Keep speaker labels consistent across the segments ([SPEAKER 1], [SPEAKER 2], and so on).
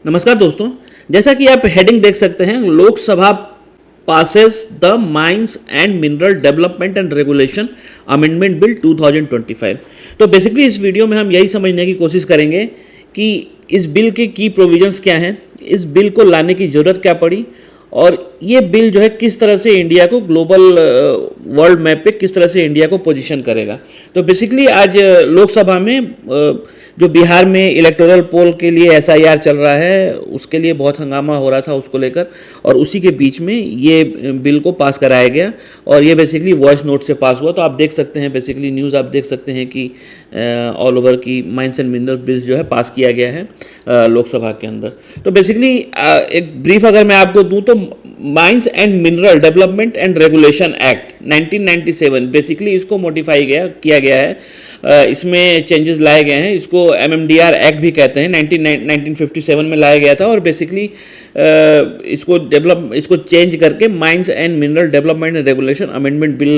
[SPEAKER 1] नमस्कार दोस्तों। जैसा कि आप हेडिंग देख सकते हैं, Lok Sabha passes the mines and mineral development and regulation amendment bill 2025। तो बेसिकली इस वीडियो में हम यही समझने की कोशिश करेंगे कि इस बिल के की प्रोविजंस क्या हैं, इस बिल को लाने की ज़रूरत क्या पड़ी और ये बिल जो है किस तरह से इंडिया को ग्लोबल वर्ल्ड मैप पे किस तरह से इंडिया को पोजीशन करेगा। तो बेसिकली आज लोकसभा में जो बिहार में इलेक्टोरल पोल के लिए एसआईआर चल रहा है, उसके लिए बहुत हंगामा हो रहा था उसको लेकर, और उसी के बीच में ये बिल को पास कराया गया और ये बेसिकली वॉइस नोट से पास हुआ। तो आप देख सकते हैं, बेसिकली न्यूज़ आप देख सकते हैं कि ऑल ओवर की माइंस एंड मिनरल बिल्स जो है पास किया गया है लोकसभा के अंदर। तो बेसिकली एक ब्रीफ अगर मैं आपको दूं तो mines and mineral development and regulation act 1997 basically इसको मॉडिफाई किया गया है। इसमें चेंजेस लाए गए हैं। इसको एमएमडीआर एक्ट भी कहते हैं। 1957 में लाया गया था और बेसिकली इसको चेंज करके mines and mineral development and regulation amendment bill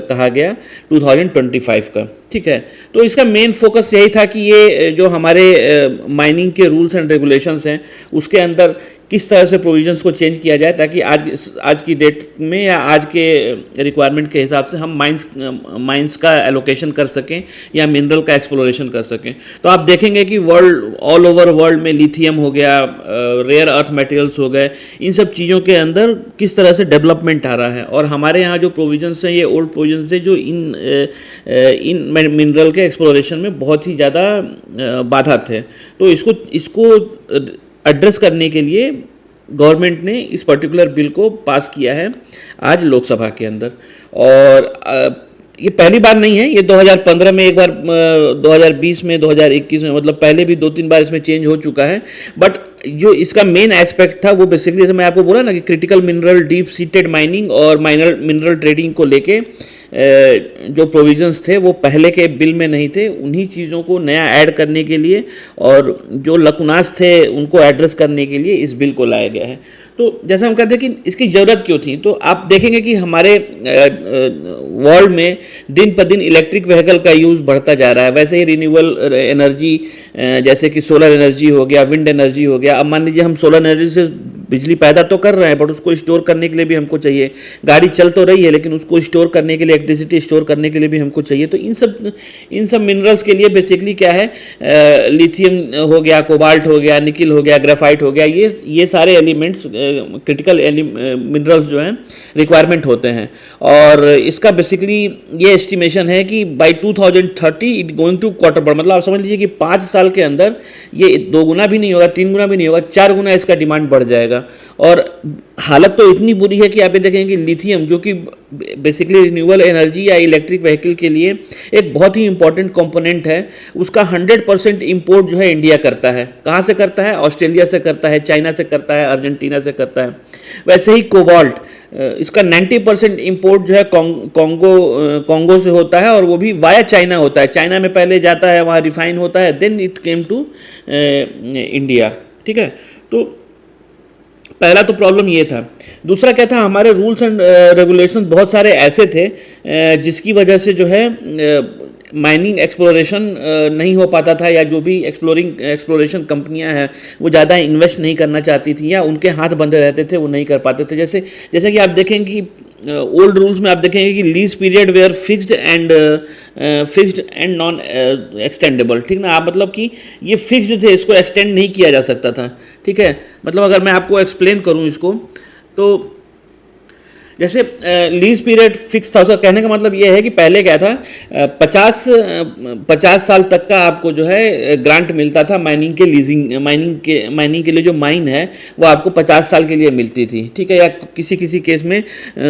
[SPEAKER 1] कहा गया 2025 का। ठीक है, तो इसका मेन फोकस यही था कि ये जो हमारे माइनिंग के रूल्स एंड रेगुलेशंस हैं उसके अंदर किस तरह से प्रोविजंस को चेंज किया जाए ताकि आज की डेट में या आज के रिक्वायरमेंट के हिसाब से हम माइंस का एलोकेशन कर सकें या मिनरल का एक्सप्लोरेशन कर सकें। तो आप देखेंगे कि ऑल ओवर वर्ल्ड में लिथियम हो गया, रेयर अर्थ मटेरियल्स हो गए, इन सब चीज़ों के अंदर किस तरह से डेवलपमेंट आ रहा है। और हमारे यहाँ जो प्रोविजंस हैं ये ओल्ड प्रोविजंस हैं जो इन मिनरल के एक्सप्लोरेशन में बहुत ही ज़्यादा बाधा थे। तो इसको एड्रेस करने के लिए गवर्नमेंट ने इस पर्टिकुलर बिल को पास किया है आज लोकसभा के अंदर। और ये पहली बार नहीं है, ये 2015 में एक बार, 2020 में, 2021 में, मतलब पहले भी 2-3 बार इसमें चेंज हो चुका है। बट जो इसका मेन एस्पेक्ट था वो बेसिकली, जैसे मैं आपको बोला ना कि critical mineral deep seated mining और मिनरल ट्रेडिंग को लेके जो प्रोविजंस थे वो पहले के बिल में नहीं थे। उन्हीं चीज़ों को नया ऐड करने के लिए और जो लकुनास थे उनको एड्रेस करने के लिए इस बिल को लाया गया है। तो जैसा हम कहते हैं कि इसकी ज़रूरत क्यों थी, तो आप देखेंगे कि हमारे वर्ल्ड में दिन पर दिन इलेक्ट्रिक व्हीकल का यूज़ बढ़ता जा रहा है। वैसे ही रिन्यूएबल एनर्जी जैसे कि सोलर एनर्जी हो गया, विंड एनर्जी हो गया। अब मान लीजिए हम सोलर एनर्जी से बिजली पैदा तो कर रहे हैं बट उसको स्टोर करने के लिए भी हमको चाहिए। गाड़ी चल तो रही है लेकिन उसको स्टोर करने के लिए, इलेक्ट्रिसिटी स्टोर करने के लिए भी हमको चाहिए। तो इन सब मिनरल्स के लिए बेसिकली क्या है, लिथियम हो गया, कोबाल्ट हो गया, निकिल हो गया, ग्रेफाइट हो गया, ये सारे एलिमेंट्स क्रिटिकल मिनरल्स जो हैं रिक्वायरमेंट होते हैं। और इसका बेसिकली ये एस्टिमेशन है कि by 2030 it going to quarter, मतलब आप समझ लीजिए कि 5 साल के अंदर ये 2 गुना भी नहीं होगा, 3 गुना भी नहीं होगा, 4 गुना इसका डिमांड बढ़ जाएगा। और हालत तो इतनी बुरी है कि आप ये देखेंगे कि लिथियम जो कि बेसिकली रिन्यूएबल एनर्जी या इलेक्ट्रिक व्हीकल के लिए एक बहुत ही इंपॉर्टेंट कंपोनेंट है, उसका 100% इंपोर्ट जो है इंडिया करता है। कहाँ से करता है? ऑस्ट्रेलिया से करता है, चाइना से करता है, अर्जेंटीना से करता है। वैसे ही कोबाल्ट, इसका 90% इंपोर्ट जो है कॉन्गो से होता है और वो भी वाया चाइना होता है। चाइना में पहले जाता है, वहाँ रिफाइन होता है, then it came to India. ठीक है, तो पहला तो प्रॉब्लम ये था। दूसरा क्या था, हमारे रूल्स एंड रेगुलेशन बहुत सारे ऐसे थे जिसकी वजह से जो है माइनिंग एक्सप्लोरेशन नहीं हो पाता था, या जो भी एक्सप्लोरेशन कंपनियां हैं वो ज़्यादा इन्वेस्ट नहीं करना चाहती थी या उनके हाथ बंधे रहते थे, वो नहीं कर पाते थे। जैसे कि आप देखेंगे कि ओल्ड रूल्स में आप देखेंगे कि lease period were fixed and non extendable. ठीक ना, आप मतलब कि ये फिक्स्ड थे, इसको एक्सटेंड नहीं किया जा सकता था। ठीक है, मतलब अगर मैं आपको एक्सप्लेन करूं इसको, तो जैसे लीज पीरियड फिक्स था, उसका कहने का मतलब ये है कि पहले क्या था, 50 साल तक का आपको जो है ग्रांट मिलता था माइनिंग के लिए जो माइन है वो आपको 50 साल के लिए मिलती थी। ठीक है, या किसी केस में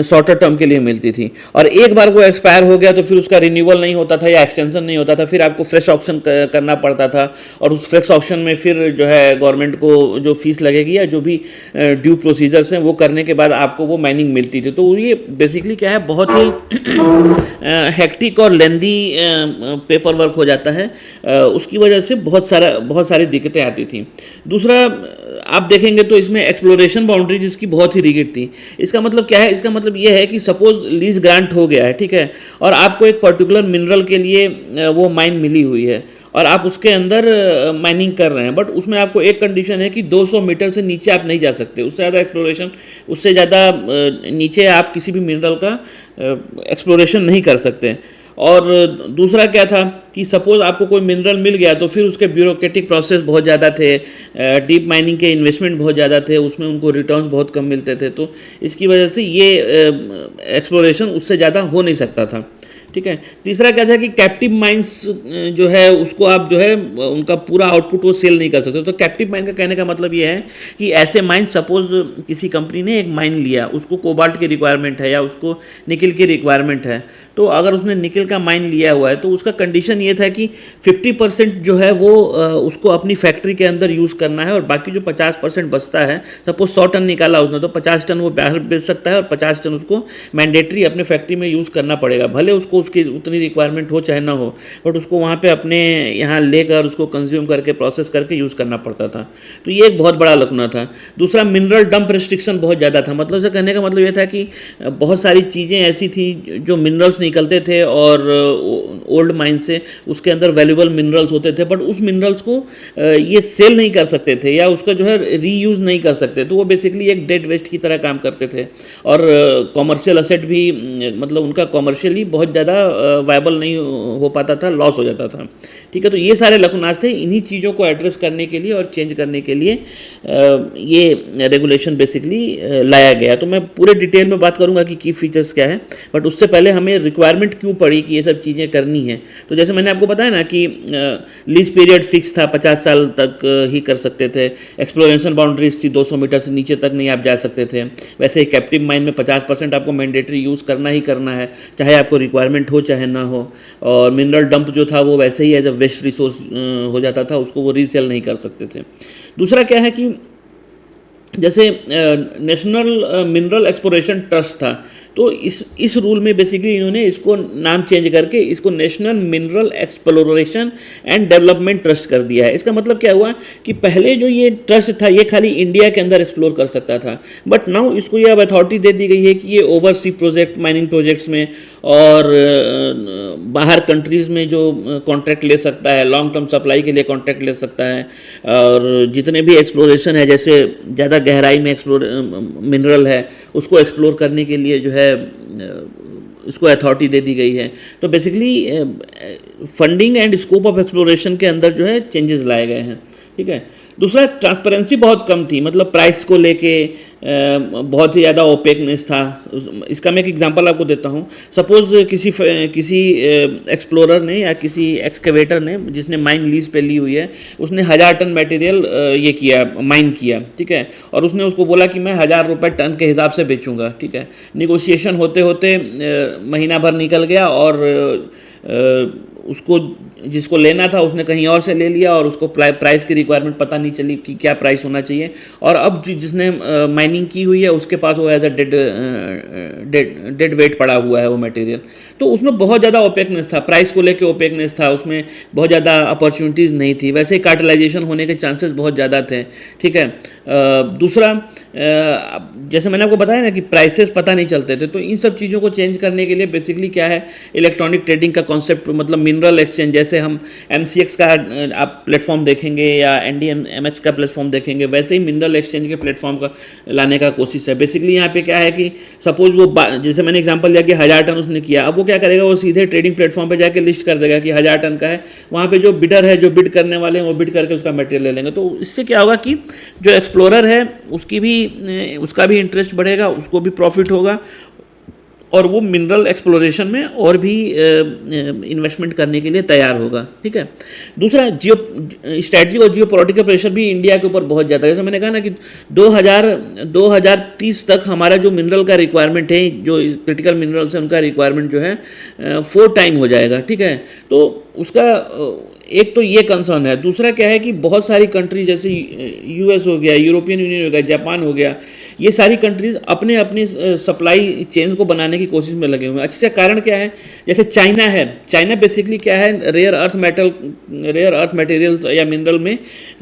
[SPEAKER 1] शॉर्टर टर्म के लिए मिलती थी। और एक बार वो एक्सपायर हो गया तो फिर उसका रिन्यूअल नहीं होता था या एक्सटेंशन नहीं होता था, फिर आपको फ्रेश ऑक्शन करना पड़ता था। और उस फ्रेश ऑक्शन में फिर जो है गवर्नमेंट को जो फीस लगेगी या जो भी ड्यू प्रोसीजर्स हैं वो करने के बाद आपको वो माइनिंग मिलती थी। तो ये बेसिकली क्या है, बहुत ही हेक्टिक और लेंदी पेपर वर्क हो जाता है। उसकी वजह से बहुत सारी दिक्कतें आती थी। दूसरा आप देखेंगे तो इसमें एक्सप्लोरेशन बाउंड्री जिसकी बहुत ही रिगिड थी। इसका मतलब क्या है, इसका मतलब ये है कि सपोज लीज ग्रांट हो गया है, ठीक है, और आपको एक पर्टिकुलर मिनरल के लिए वो माइन मिली हुई है और आप उसके अंदर माइनिंग कर रहे हैं, बट उसमें आपको एक कंडीशन है कि 200 मीटर से नीचे आप नहीं जा सकते, उससे ज़्यादा एक्सप्लोरेशन, उससे ज़्यादा नीचे आप किसी भी मिनरल का एक्सप्लोरेशन नहीं कर सकते। और दूसरा क्या था कि सपोज़ आपको कोई मिनरल मिल गया तो फिर उसके ब्यूरोक्रेटिक प्रोसेस बहुत ज़्यादा थे, डीप माइनिंग के इन्वेस्टमेंट बहुत ज़्यादा थे, उसमें उनको रिटर्न्स बहुत कम मिलते थे, तो इसकी वजह से ये एक्सप्लोरेशन उससे ज़्यादा हो नहीं सकता था। ठीक है। तीसरा क्या था कि कैप्टिव माइंस जो है उसको आप जो है उनका पूरा आउटपुट वो सेल नहीं कर सकते। तो कैप्टिव माइन का कहने का मतलब ये है कि ऐसे माइन, सपोज किसी कंपनी ने एक माइन लिया, उसको कोबाल्ट की रिक्वायरमेंट है या उसको निकल की रिक्वायरमेंट है, तो अगर उसने निकल का माइन लिया हुआ है तो उसका कंडीशन ये था कि 50% जो है वो उसको अपनी फैक्ट्री के अंदर यूज़ करना है, और बाकी जो 50% बचता है, सपोज 100 टन निकाला उसने, तो 50 टन वो बाहर बेच सकता है और 50 टन उसको मैंडेटरी अपने फैक्ट्री में यूज़ करना पड़ेगा, भले उसको उसकी उतनी रिक्वायरमेंट हो चाहे ना हो, बट उसको वहाँ पे अपने यहाँ लेकर उसको कंज्यूम करके प्रोसेस करके यूज़ करना पड़ता था। तो ये एक बहुत बड़ा लकुना था। दूसरा, मिनरल डंप रिस्ट्रिक्शन बहुत ज़्यादा था। मतलब से कहने का मतलब ये था कि बहुत सारी चीज़ें ऐसी थी जो मिनरल्स निकलते थे और ओल्ड माइन से उसके अंदर वैल्यूबल मिनरल्स होते थे, बट उस मिनरल्स को ये सेल नहीं कर सकते थे या उसका जो है रीयूज़ नहीं कर सकते, तो वो बेसिकली एक डेड वेस्ट की तरह काम करते थे। और कॉमर्शियल असेट भी, मतलब उनका कॉमर्शियली बहुत ज़्यादा वायबल नहीं हो पाता था, लॉस हो जाता था। ठीक है। तो ये सारे लकुनास थे, इन्हीं चीज़ों को एड्रेस करने के लिए और चेंज करने के लिए ये रेगुलेशन बेसिकली लाया गया। तो मैं पूरे डिटेल में बात करूंगा कि की फीचर्स क्या है, बट उससे पहले हमें रिक्वायरमेंट क्यों पड़ी कि ये सब चीज़ें करनी है। तो जैसे मैंने आपको बताया ना कि लीज पीरियड फिक्स था, 50 साल तक ही कर सकते थे। एक्सप्लोरेशन बाउंड्रीज थी, 200 मीटर से नीचे तक नहीं आप जा सकते थे। वैसे ही कैप्टिव माइन में 50% आपको मैंडेटरी यूज़ करना ही करना है, चाहे आपको रिक्वायरमेंट हो चाहे ना हो। और मिनरल डंप जो था वो वैसे ही एज अ वेस्ट रिसोर्स हो जाता था, उसको वो रीसेल नहीं कर सकते थे। दूसरा क्या है कि जैसे नेशनल मिनरल एक्सप्लोरेशन ट्रस्ट था, तो इस रूल में बेसिकली इन्होंने इसको नाम चेंज करके इसको national mineral exploration and development trust कर दिया है। इसका मतलब क्या हुआ कि पहले जो ये ट्रस्ट था ये खाली इंडिया के अंदर एक्सप्लोर कर सकता था, बट नाउ इसको ये अब अथॉरिटी दे दी गई है कि ये ओवरसी प्रोजेक्ट, माइनिंग प्रोजेक्ट्स में और बाहर कंट्रीज़ में जो कॉन्ट्रैक्ट ले सकता है, लॉन्ग टर्म सप्लाई के लिए कॉन्ट्रैक्ट ले सकता है, और जितने भी एक्सप्लोरेशन है, जैसे ज़्यादा गहराई में मिनरल है उसको एक्सप्लोर करने के लिए जो है इसको अथॉरिटी दे दी गई है। तो basically funding and scope of exploration के अंदर जो है चेंजेस लाए गए हैं। ठीक है। दूसरा, ट्रांसपेरेंसी बहुत कम थी, मतलब प्राइस को लेके बहुत ही ज़्यादा ओपेकनेस था। इसका मैं एक एग्जांपल आपको देता हूँ। सपोज़ किसी एक्सप्लोरर ने या किसी एक्सकेवेटर ने जिसने माइन लीज पे ली हुई है, उसने 1000 टन मटेरियल ये किया, माइन किया। ठीक है। और उसने उसको बोला कि मैं 1000 रुपये टन के हिसाब से बेचूंगा। ठीक है। निगोशिएशन होते होते महीना भर निकल गया और उसको जिसको लेना था उसने कहीं और से ले लिया और उसको प्राइस की रिक्वायरमेंट पता नहीं चली कि क्या प्राइस होना चाहिए, और अब जिसने माइनिंग की हुई है उसके पास वो एज अ डेड वेट पड़ा हुआ है वो मटेरियल। तो उसमें बहुत ज़्यादा ओपेकनेस था, प्राइस को लेके ओपेकनेस था, उसमें बहुत ज़्यादा अपॉर्चुनिटीज़ नहीं थी। वैसे ही कार्टेलाइजेशन होने के चांसेस बहुत ज़्यादा थे। ठीक है। दूसरा, जैसे मैंने आपको बताया ना कि प्राइसेस पता नहीं चलते थे, तो इन सब चीज़ों को चेंज करने के लिए बेसिकली क्या है, इलेक्ट्रॉनिक ट्रेडिंग का कॉन्सेप्ट, मतलब मिनरल एक्सचेंज, जैसे हम MCX का आप प्लेटफॉर्म देखेंगे या NDMX का प्लेटफॉर्म देखेंगे, वैसे ही मिनरल एक्सचेंज के प्लेटफॉर्म का लाने का कोशिश है। बेसिकली यहाँ पे क्या है कि सपोज वो जैसे मैंने एग्जांपल दिया कि 1000 टन उसने किया, अब वो क्या करेगा, वो सीधे ट्रेडिंग प्लेटफॉर्म पे जाके लिस्ट कर देगा कि 1000 टन का है। वहाँ पे जो बिडर है, जो बिड करने वाले हैं, वो बिड करके उसका मटेरियल ले लेंगे। तो इससे क्या होगा कि जो एक्सप्लोरर है उसका भी इंटरेस्ट बढ़ेगा, उसको भी प्रॉफिट होगा, और वो मिनरल एक्सप्लोरेशन में और भी इन्वेस्टमेंट करने के लिए तैयार होगा। ठीक है। दूसरा, स्ट्रैटेजिक और जियो पॉलिटिकल प्रेशर भी इंडिया के ऊपर बहुत ज़्यादा है। जैसे मैंने कहा ना कि 2030 तक हमारा जो मिनरल का रिक्वायरमेंट है, जो क्रिटिकल मिनरल्स है उनका रिक्वायरमेंट जो है 4 टाइम हो जाएगा। ठीक है। तो उसका एक तो ये कंसर्न है। दूसरा क्या है कि बहुत सारी कंट्री जैसे US हो गया, यूरोपियन यूनियन हो गया, जापान हो गया, ये सारी कंट्रीज़ अपने अपने सप्लाई चेन को बनाने की कोशिश में लगे हुए हैं। अच्छे से कारण क्या है, जैसे चाइना है, चाइना बेसिकली क्या है, रेयर अर्थ मटेरियल्स या मिनरल में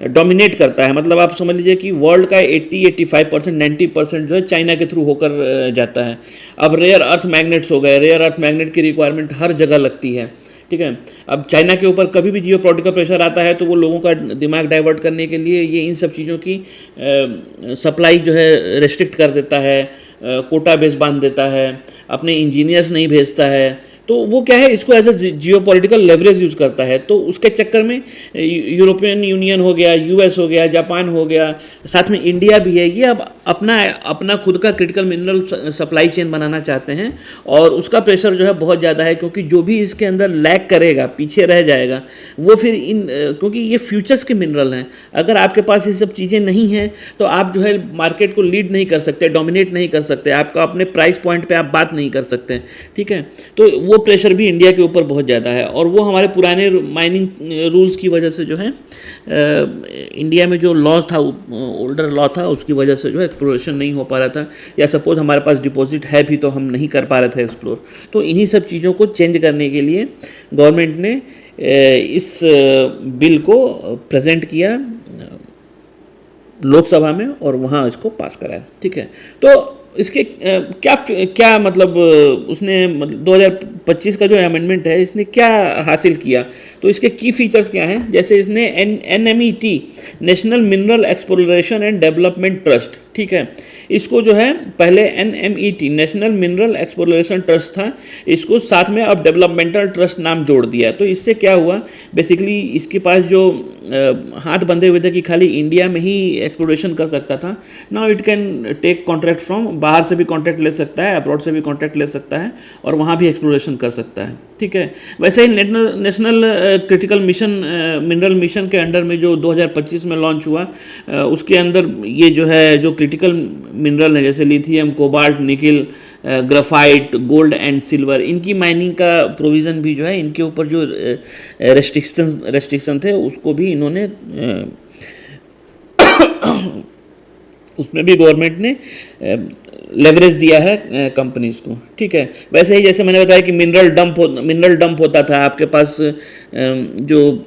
[SPEAKER 1] डोमिनेट करता है। मतलब आप समझ लीजिए कि वर्ल्ड का 80-85%, 90% जो है चाइना के थ्रू होकर जाता है। अब रेयर अर्थ मैग्नेट्स हो गए, रेयर अर्थ मैग्नेट की रिक्वायरमेंट हर जगह लगती है। ठीक है। अब चाइना के ऊपर कभी भी जियो पॉलिटिकल प्रेशर आता है तो वो लोगों का दिमाग डाइवर्ट करने के लिए ये इन सब चीज़ों की सप्लाई जो है रेस्ट्रिक्ट कर देता है, कोटा बेस बांध देता है, अपने इंजीनियर्स नहीं भेजता है, तो वो क्या है, इसको as a geo political leverage use करता है। तो उसके चक्कर में यूरोपियन यूनियन हो गया, यूएस हो गया, जापान हो गया, साथ में इंडिया भी है, ये अब अपना खुद का क्रिटिकल मिनरल सप्लाई चेन बनाना चाहते हैं, और उसका प्रेशर जो है बहुत ज़्यादा है, क्योंकि जो भी इसके अंदर लैग करेगा, पीछे रह जाएगा, वो फिर क्योंकि ये फ्यूचर्स के मिनरल हैं, अगर आपके पास ये सब चीज़ें नहीं हैं तो आप जो है मार्केट को लीड नहीं कर सकते, डोमिनेट नहीं कर सकते, आपका अपने प्राइस पॉइंट पे आप बात नहीं कर सकते, ठीक है। तो वो प्रेशर भी इंडिया के ऊपर बहुत ज़्यादा है, और वो हमारे पुराने माइनिंग रूल्स की वजह से जो है इंडिया में जो लॉ था, ओल्डर लॉ था, उसकी वजह से जो है एक्सप्लोरेशन नहीं हो पा रहा था, या सपोज हमारे पास डिपॉजिट है भी तो हम नहीं कर पा रहे थे एक्सप्लोर। तो इन्हीं सब चीज़ों को चेंज करने के लिए गवर्नमेंट ने इस बिल को प्रेजेंट किया लोकसभा में और वहाँ इसको पास कराया, ठीक है। तो इसके क्या मतलब उसने 2025 का जो अमेंडमेंट है इसने क्या हासिल किया, तो इसके की फीचर्स क्या हैं। जैसे इसने NMET national mineral exploration and development trust, ठीक है, इसको जो है पहले NMET national mineral exploration trust था, इसको साथ में अब डेवलपमेंटल ट्रस्ट नाम जोड़ दिया। तो इससे क्या हुआ, बेसिकली इसके पास जो हाथ बंधे हुए थे कि खाली इंडिया में ही एक्सप्लोरेशन कर सकता था, now it can take contract from, बाहर से भी कॉन्ट्रैक्ट ले सकता है, अब्रॉड से भी कॉन्ट्रैक्ट ले सकता है, और वहाँ भी एक्सप्लोरेशन कर सकता है, ठीक है। वैसे ही national critical mission mineral mission के अंडर में जो 2025 में लॉन्च हुआ, उसके अंदर ये जो है जो क्रिटिकल मिनरल है जैसे lithium, cobalt, nickel, graphite, gold and silver, इनकी माइनिंग का प्रोविज़न भी जो है, इनके ऊपर जो रेस्ट्रिक्शन थे उसको भी इन्होंने उसमें भी गवर्नमेंट ने लेवरेज दिया है कंपनीज को, ठीक है। वैसे ही जैसे मैंने बताया कि मिनरल डंप होता था, आपके पास जो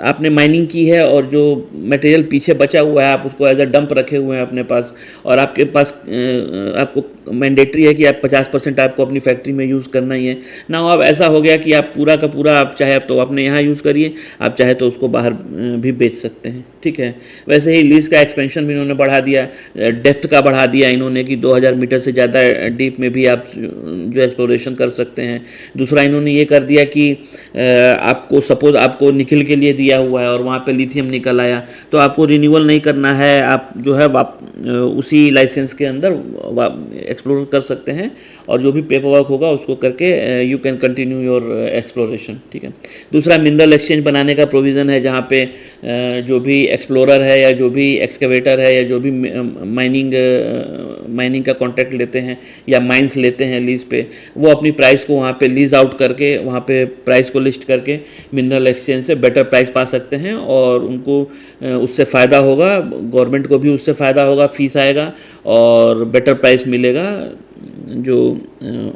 [SPEAKER 1] आपने माइनिंग की है और जो मटेरियल पीछे बचा हुआ है आप उसको एज अ डंप रखे हुए हैं अपने पास, और आपके पास आपको मैंडेटरी है कि आप 50% आपको अपनी फैक्ट्री में यूज़ करना ही है ना। अब ऐसा हो गया कि आप पूरा का पूरा आप चाहे तो अपने यहाँ यूज़ करिए, आप चाहे तो उसको बाहर भी बेच सकते हैं, ठीक है। वैसे ही लीज का एक्सपेंशन भी इन्होंने बढ़ा दिया, डेप्थ का बढ़ा दिया इन्होंने कि 2000 मीटर से ज़्यादा डीप में भी आप जो एक्सप्लोरेशन कर सकते हैं। दूसरा इन्होंने ये कर दिया कि आपको सपोज आपको निकल के लिए दिया हुआ है और वहाँ पे लिथियम निकल आया, तो आपको रिन्यूअल नहीं करना है, आप जो है उसी लाइसेंस के अंदर एक्सप्लोर कर सकते हैं, और जो भी पेपर वर्क होगा उसको करके you can continue your exploration, ठीक है। दूसरा मिनरल एक्सचेंज बनाने का प्रोविज़न है, जहाँ पे जो भी एक्सप्लोरर है या जो भी एक्सकेवेटर है या जो भी माइनिंग का कॉन्ट्रैक्ट लेते हैं या माइंस लेते हैं लीज पे, वो अपनी प्राइस को वहाँ पे लीज आउट करके वहाँ पे प्राइस को लिस्ट करके मिनरल एक्सचेंज से बेटर प्राइस पा सकते हैं, और उनको उससे फ़ायदा होगा, गवर्नमेंट को भी उससे फ़ायदा होगा, फीस आएगा और बेटर प्राइस मिलेगा जो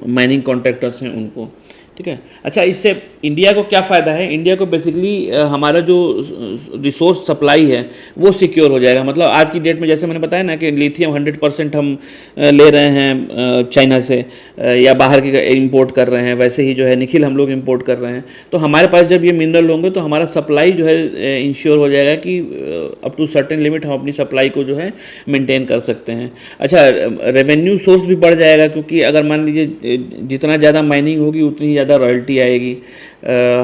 [SPEAKER 1] माइनिंग कॉन्ट्रैक्टर्स हैं उनको, ठीक है। अच्छा, इससे इंडिया को क्या फ़ायदा है। इंडिया को बेसिकली हमारा जो रिसोर्स सप्लाई है वो सिक्योर हो जाएगा। मतलब आज की डेट में जैसे मैंने बताया ना कि लिथियम 100% हम ले रहे हैं चाइना से या बाहर के इंपोर्ट कर रहे हैं, वैसे ही जो है निकिल हम लोग इंपोर्ट कर रहे हैं। तो हमारे पास जब ये मिनरल होंगे तो हमारा सप्लाई जो है इंश्योर हो जाएगा कि अप टू सर्टेन लिमिट हम अपनी सप्लाई को जो है मेंटेन कर सकते हैं। अच्छा, रेवेन्यू सोर्स भी बढ़ जाएगा, क्योंकि अगर मान लीजिए जितना ज़्यादा माइनिंग होगी उतनी ज़्यादा रॉयल्टी आएगी,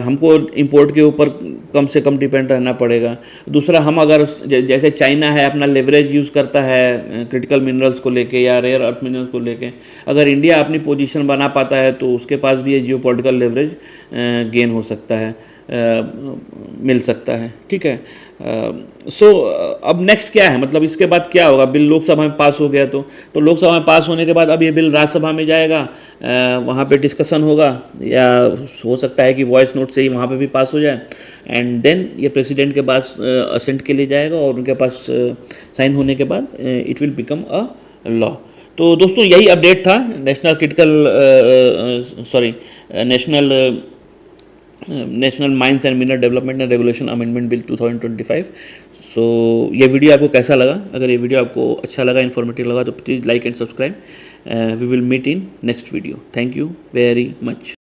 [SPEAKER 1] हमको इंपोर्ट के ऊपर कम से कम डिपेंड रहना पड़ेगा। दूसरा, हम अगर जैसे चाइना है अपना लेवरेज यूज़ करता है क्रिटिकल मिनरल्स को लेके या रेयर अर्थ मिनरल्स को लेके, अगर इंडिया अपनी पोजीशन बना पाता है तो उसके पास भी ये जियोपॉलिटिकल लेवरेज गेन हो सकता है, मिल सकता है, ठीक है। सो अब नेक्स्ट क्या है, मतलब इसके बाद क्या होगा। बिल लोकसभा में पास हो गया तो लोकसभा में पास होने के बाद अब ये बिल राज्यसभा में जाएगा, वहाँ पे डिस्कशन होगा, या हो सकता है कि वॉइस नोट से ही वहाँ पे भी पास हो जाए, एंड देन ये प्रेसिडेंट के पास असेंट के लिए जाएगा, और उनके पास साइन होने के बाद it will become a law. तो दोस्तों यही अपडेट था national mines and mineral development and regulation amendment bill 2025। सो ये वीडियो आपको कैसा लगा। अगर ये वीडियो आपको अच्छा लगा, इन्फॉर्मेटिव लगा, तो please like and subscribe. We will meet in next video. Thank you very much.